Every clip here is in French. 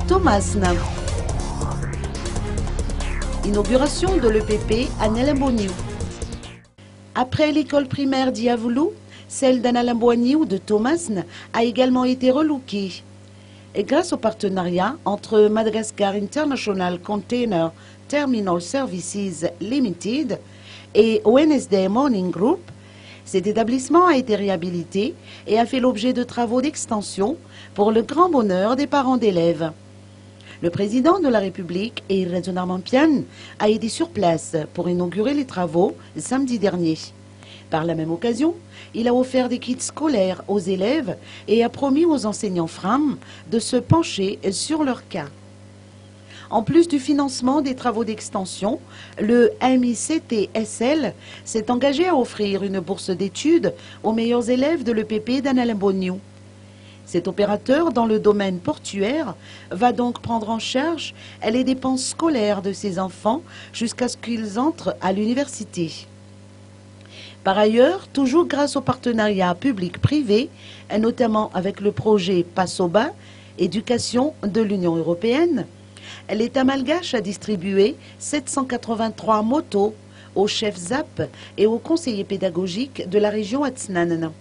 Thomasne. Inauguration de l'EPP à Nelemboniou. Après l'école primaire d'Iavoulou, celle d'Analambouaniou de Thomasne a également été relookée. Et grâce au partenariat entre Madagascar International Container Terminal Services Limited et Wednesday Morning Group, cet établissement a été réhabilité et a fait l'objet de travaux d'extension pour le grand bonheur des parents d'élèves. Le président de la République, Irrezo Narmampian, a été sur place pour inaugurer les travaux samedi dernier. Par la même occasion, il a offert des kits scolaires aux élèves et a promis aux enseignants FRAM de se pencher sur leur cas. En plus du financement des travaux d'extension, le MICTSL s'est engagé à offrir une bourse d'études aux meilleurs élèves de l'EPP d'Analamboniou. Cet opérateur dans le domaine portuaire va donc prendre en charge les dépenses scolaires de ses enfants jusqu'à ce qu'ils entrent à l'université. Par ailleurs, toujours grâce au partenariat public-privé, et notamment avec le projet PASSOBA, éducation de l'Union européenne, l'État malgache a distribué 783 motos aux chefs ZAP et aux conseillers pédagogiques de la région Atsnanana.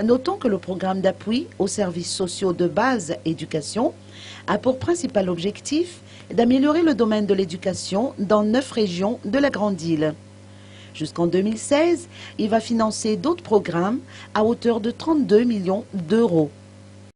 Notons que le programme d'appui aux services sociaux de base éducation a pour principal objectif d'améliorer le domaine de l'éducation dans 9 régions de la Grande Île. Jusqu'en 2016, il va financer d'autres programmes à hauteur de 32 millions d'euros.